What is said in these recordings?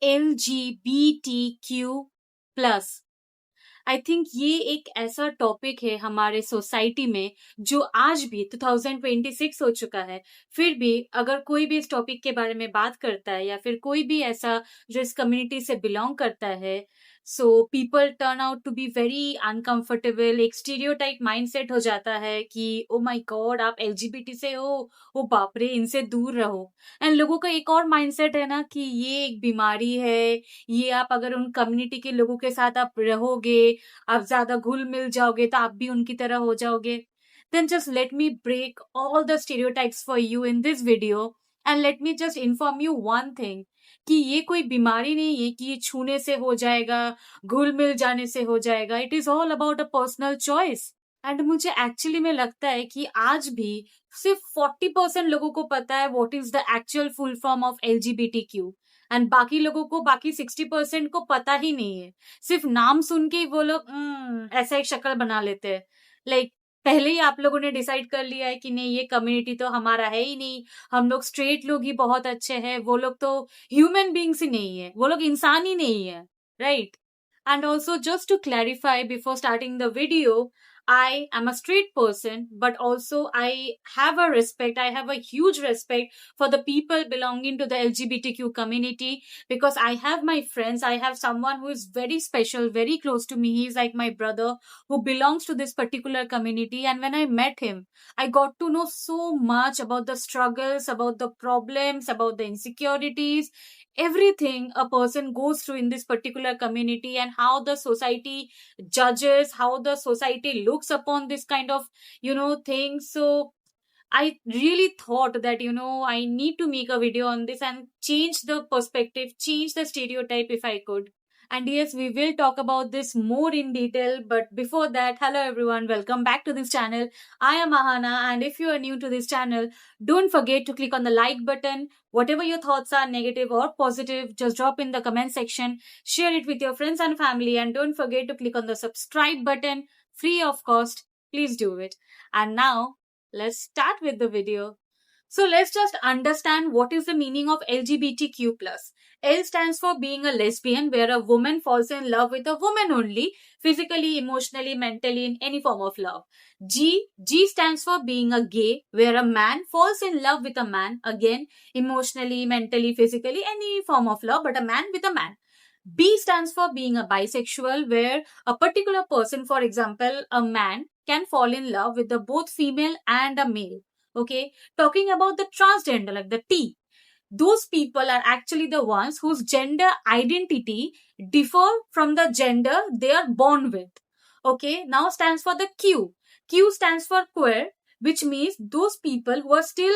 LGBTQ+। I think ये एक ऐसा टॉपिक है हमारे सोसाइटी में जो आज भी 2026 हो चुका है, फिर भी अगर कोई भी इस टॉपिक के बारे में बात करता है या फिर कोई भी ऐसा जो इस कम्युनिटी से बिलोंग करता है, so people turn out to be very uncomfortable. एक स्टीरियोटाइप माइंडसेट हो जाता है कि ओ माय गॉड, आप एलजीबीटी से हो, ओ बाप रे, इनसे दूर रहो। एंड लोगों का एक और माइंडसेट है ना कि ये एक बीमारी है, ये आप अगर उन कम्युनिटी के लोगों के साथ आप रहोगे, आप ज्यादा घुल मिल जाओगे तो आप भी उनकी तरह हो जाओगे। Then just let me break all the stereotypes for you in this video and let me just inform you one thing कि ये कोई बीमारी नहीं है कि ये छूने से हो जाएगा, घुल मिल जाने से हो जाएगा। It is all about a personal choice. And मुझे एक्चुअली में लगता है कि आज भी सिर्फ 40% लोगों को पता है what is the actual full form of LGBTQ, and बाकी लोगों को, बाकी 60% को पता ही नहीं है। सिर्फ नाम सुन के ही वो लोग ऐसा एक शक्ल बना लेते हैं। लाइक पहले ही आप लोगों ने डिसाइड कर लिया है कि नहीं, ये कम्युनिटी तो हमारा है ही नहीं, हम लोग स्ट्रेट लोग ही बहुत अच्छे हैं, वो लोग तो ह्यूमन बींग्स ही नहीं है, वो लोग इंसान ही नहीं है, right? And also, just to clarify before starting the video, I am a straight person, but also I have a respect, I have a huge respect for the people belonging to the LGBTQ community, because I have my friends, I have someone who is very special, very close to me. He's like my brother who belongs to this particular community. And when I met him, I got to know so much about the struggles, about the problems, about the insecurities, everything a person goes through in this particular community, and how the society judges, how the society looks upon this kind of things. So I really thought that I need to make a video on this and change the perspective, change the stereotype if I could. And yes, we will talk about this more in detail. But before that, hello everyone, welcome back to this channel. I am Ahana, and if you are new to this channel, don't forget to click on the like button. Whatever your thoughts are, negative or positive, just drop in the comment section. Share it with your friends and family, and don't forget to click on the subscribe button, free of cost. Please do it. And now, let's start with the video. So let's just understand what is the meaning of LGBTQ+. L stands for being a lesbian, where a woman falls in love with a woman only, physically, emotionally, mentally, in any form of love. G stands for being a gay, where a man falls in love with a man, again, emotionally, mentally, physically, any form of love, but a man with a man. B stands for being a bisexual, where a particular person, for example, a man, can fall in love with the both female and a male. Okay, talking about the transgender, like the T, those people are actually the ones whose gender identity differ from the gender they are born with. Okay, now stands for the Q. Q stands for queer, which means those people who are still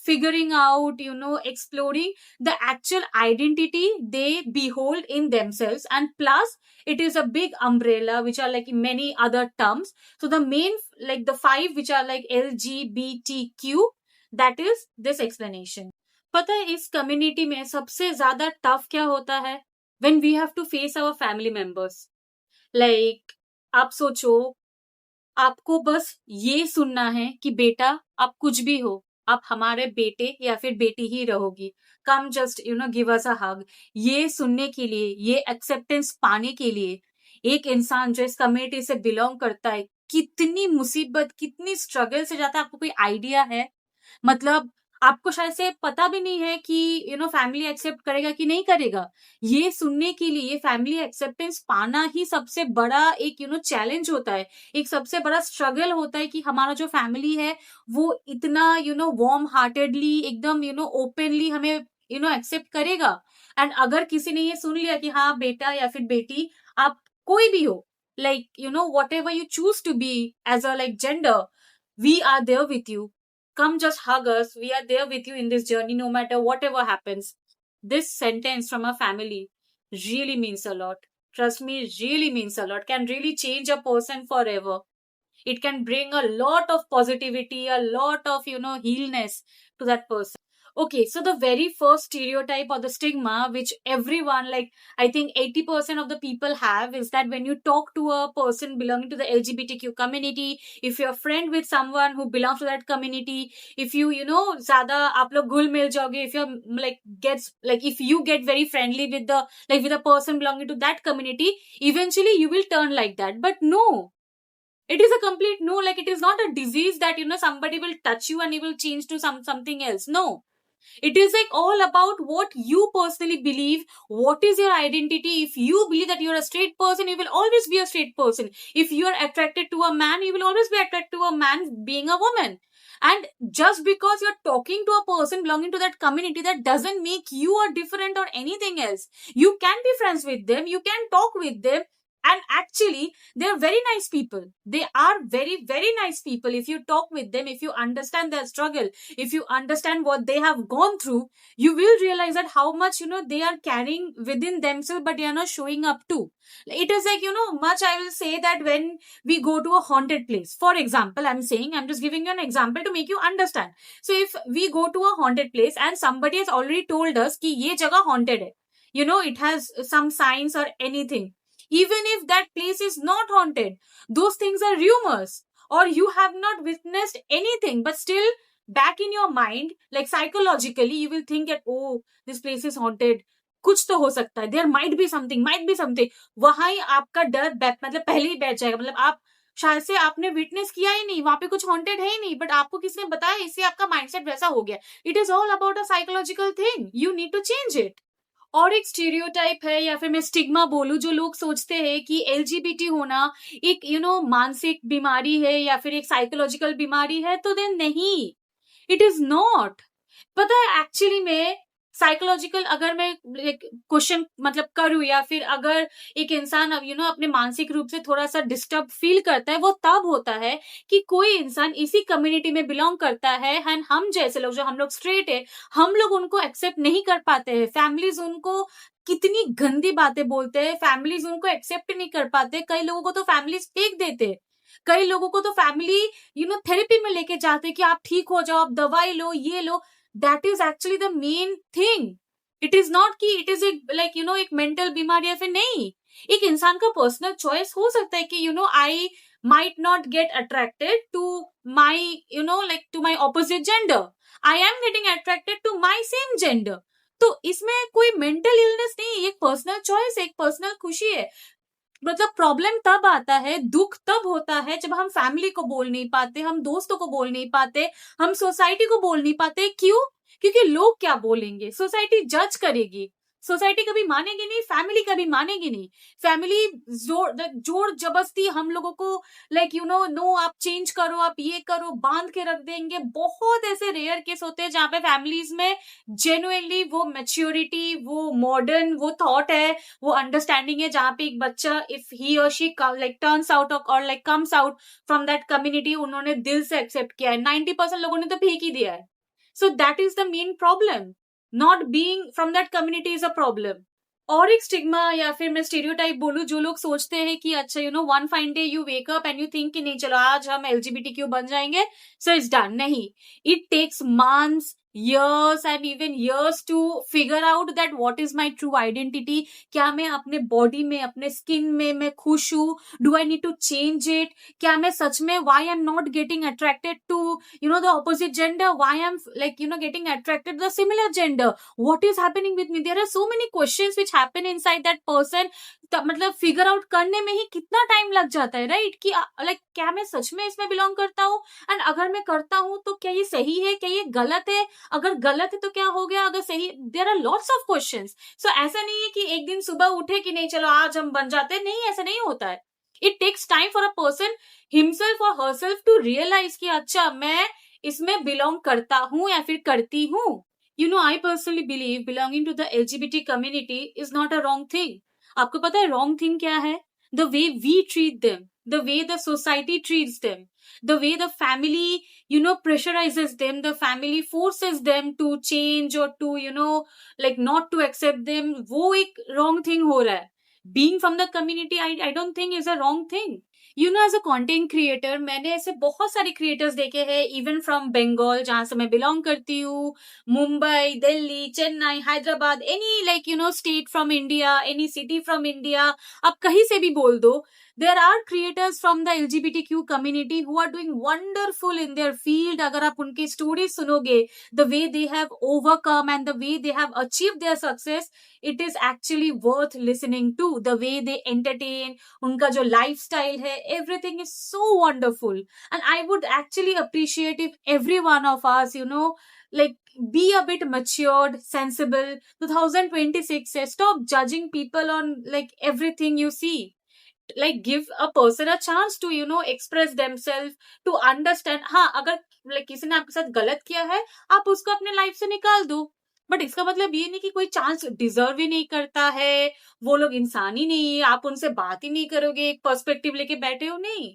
figuring out, exploring the actual identity they behold in themselves. And plus, it is a big umbrella which are like many other terms. So the main, like the 5 which are like LGBTQ, that is this explanation. पता है इस community में सबसे ज्यादा tough क्या होता है? When we have to face our family members. Like, आप सोचो, आपको बस ये सुनना है कि बेटा, आप कुछ भी हो, आप हमारे बेटे या फिर बेटी ही रहोगी, कम जस्ट गिव अस अ हग। ये सुनने के लिए, ये एक्सेप्टेंस पाने के लिए, एक इंसान जो इस कम्युनिटी से बिलोंग करता है कितनी मुसीबत, कितनी स्ट्रगल से जाता है, आपको कोई आइडिया है? मतलब आपको शायद से पता भी नहीं है कि फैमिली एक्सेप्ट करेगा कि नहीं करेगा। ये सुनने के लिए फैमिली एक्सेप्टेंस पाना ही सबसे बड़ा एक चैलेंज होता है, एक सबसे बड़ा स्ट्रगल होता है कि हमारा जो फैमिली है वो इतना वार्म हार्टेडली, एकदम ओपनली हमें एक्सेप्ट करेगा। एंड अगर किसी ने ये सुन लिया कि हाँ बेटा या फिर बेटी, आप कोई भी हो, like whatever you choose to be as a like gender, we are there with you. Come just hug us. We are there with you in this journey, no matter whatever happens. This sentence from a family really means a lot. Trust me, really means a lot. Can really change a person forever. It can bring a lot of positivity, a lot of, healness to that person. Okay, so the very first stereotype or the stigma which everyone, like I think 80% of the people have, is that when you talk to a person belonging to the LGBTQ community, if you're friend with someone who belongs to that community, if you know, ज़्यादा आप लोग घुल मिल जाओगे, if you're like gets like if you get very friendly with the like with a person belonging to that community, eventually you will turn like that. But no, it is a complete no. Like, it is not a disease that, you know, somebody will touch you and you will change to something else. No, it is like all about what you personally believe. What is your identity? If you believe that you're a straight person, you will always be a straight person. If you are attracted to a man, you will always be attracted to a man being a woman. And just because you're talking to a person belonging to that community, that doesn't make you a different or anything else. You can be friends with them, you can talk with them, and actually they're very nice people. They are very, very nice people. If you talk with them, if you understand their struggle, if you understand what they have gone through, you will realize that how much, you know, they are carrying within themselves, but they are not showing up to. It is like, you know, much I will say that when we go to a haunted place, for example, I'm just giving you an example to make you understand. So if we go to a haunted place and somebody has already told us ki ye jagah haunted hai, you know, it has some signs or anything, even if that place is not haunted, those things are rumors, or you have not witnessed anything, but still back in your mind, like psychologically, you will think that, oh, this place is haunted, कुछ तो हो सकता है, there might be something. वहां ही आपका डर मतलब पहले ही बैठ जाएगा. मतलब आप शायद से आपने विटनेस किया ही नहीं, वहां पे कुछ हॉन्टेड है ही नहीं, बट आपको किसने बताया, इससे आपका माइंडसेट वैसा हो गया. It is all about a psychological thing, you need to change it. और एक स्टीरियोटाइप है, या फिर मैं स्टिग्मा बोलूं, जो लोग सोचते हैं कि एलजीबीटी होना एक मानसिक बीमारी है या फिर एक साइकोलॉजिकल बीमारी है. तो देन नहीं, इट इज नॉट. पता है एक्चुअली में साइकोलॉजिकल अगर मैं क्वेश्चन मतलब करूं, या फिर अगर एक इंसान अपने मानसिक रूप से थोड़ा सा डिस्टर्ब फील करता है, वो तब होता है कि कोई इंसान इसी कम्युनिटी में बिलोंग करता है, एंड हम जैसे लोग, जो हम लोग स्ट्रेट है, हम लोग उनको एक्सेप्ट नहीं कर पाते हैं. फैमिलीज उनको कितनी गंदी बातें बोलते हैं, फैमिलीज उनको एक्सेप्ट नहीं कर पाते. कई लोगों को तो फैमिलीज फेंक देते, कई लोगों को तो फैमिली थेरेपी में लेके जाते कि आप ठीक हो जाओ, आप दवाई लो, ये लो. That is actually the main thing. It is not कि इट इज एक मेंटल बीमारी, या फिर नहीं. एक इंसान का पर्सनल चॉइस हो सकता है कि I might not get attracted to my to my opposite gender. I am getting attracted to my same gender. तो इसमें कोई मेंटल इलनेस नहीं, एक पर्सनल चॉइस, एक पर्सनल खुशी है. मतलब प्रॉब्लम तब आता है, दुख तब होता है जब हम फैमिली को बोल नहीं पाते, हम दोस्तों को बोल नहीं पाते, हम सोसाइटी को बोल नहीं पाते. क्यों? क्योंकि लोग क्या बोलेंगे, सोसाइटी जज करेगी. सोसाइटी कभी मानेगी नहीं, फैमिली कभी मानेगी नहीं. फैमिली जोर जबरदस्ती हम लोगों को नो आप चेंज करो, आप ये करो, बांध के रख देंगे. बहुत ऐसे रेयर केस होते हैं जहां पे फैमिलीज में जेन्युइनली वो मैच्योरिटी, वो मॉडर्न वो थॉट है, वो अंडरस्टैंडिंग है, जहां पे एक बच्चा इफ ही और शी टर्न्स आउट और comes out from that community, उन्होंने दिल से एक्सेप्ट किया है. 90% लोगों ने तो फेंक ही दिया है. So that is the main problem. Not being from that community is a problem. और एक स्टिग्मा या फिर मैं स्टीरियोटाइप बोलूं, जो लोग सोचते हैं कि अच्छा one fine day you wake up and you think कि नहीं चलो आज हम LGBTQ बन जाएंगे, सो इट्स डन. नहीं, it takes months, years and even years to figure out that what is my true identity. क्या मैं अपने बॉडी में, अपने स्किन में मैं खुश हूँ? Do I need to change it? क्या मैं सच में why I am not getting attracted to the opposite gender? Why I am getting attracted the similar gender? What is happening with me? There are so many questions which happen inside that person. मतलब figure out करने में ही कितना time लग जाता है, right? कि क्या मैं सच में इसमें बिलोंग करता हूँ? एंड अगर मैं करता हूँ तो क्या ये सही है, क्या ये गलत है? अगर गलत है तो क्या हो गया, अगर सही, there are lots of questions. So ऐसा नहीं है कि एक दिन सुबह उठे कि नहीं चलो आज हम बन जाते हैं. नहीं, ऐसा नहीं होता है. It takes time for a person himself और हरसेल्फ टू रियलाइज कि अच्छा मैं इसमें बिलोंग करता हूँ या फिर करती हूँ. I personally believe belonging to the LGBT community is not a wrong thing. आपको पता है wrong thing क्या है? The way we treat them, the way the society treats them, the way the family pressurizes them, the family forces them to change or to not to accept them. वो एक wrong thing हो रहा है. Being from the community, I don't think is a wrong thing. You know as a content creator मैंने ऐसे बहुत सारे creators देखे हैं, इवन फ्रॉम बंगाल जहां से मैं बिलोंग करती हूँ, Mumbai, Delhi, Chennai, Hyderabad, any like you know state from India, any city from India, आप कहीं से भी बोल दो, there are creators from the LGBTQ community who are doing wonderful in their field. अगर आप उनकी stories सुनोगे, the way they have overcome and the way they have achieved their success, it is actually worth listening to. The way they entertain, उनका जो lifestyle है, everything is so wonderful. And I would actually appreciate if every one of us, you know, like be a bit matured, sensible. 2026 says stop judging people on like everything you see. Like give a person a chance to you know express themselves, to understand. हाँ, अगर like किसी ने आपके साथ गलत किया है, आप उसको अपने लाइफ से निकाल दो, बट इसका मतलब ये नहीं कि कोई चांस डिजर्व ही नहीं करता है, वो लोग इंसान ही नहीं है, आप उनसे बात ही नहीं करोगे, एक पर्सपेक्टिव लेके बैठे हो, नहीं.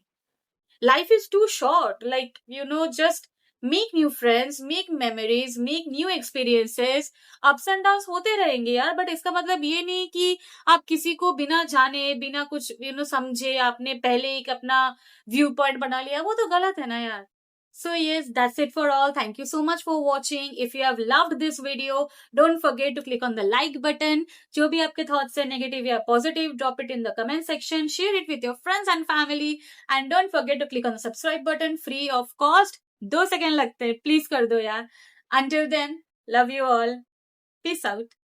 Life is too short, like you know, just make new friends, make memories, make new experiences. Ups and downs होते रहेंगे यार, बट इसका मतलब ये नहीं कि आप किसी को बिना जाने, बिना कुछ यू नो समझे आपने पहले एक अपना व्यू पॉइंट बना लिया, वो तो गलत है ना यार. So yes, that's it for all. Thank you so much for watching. If you have loved this video, don't forget to click on the like button. जो भी आपके thoughts है negative या positive, drop it in the comment section. Share it with your friends and family. And don't forget to click on the subscribe button, free of cost. 2 second लगते हैं, please कर दो यार. Until then, love you all. Peace out.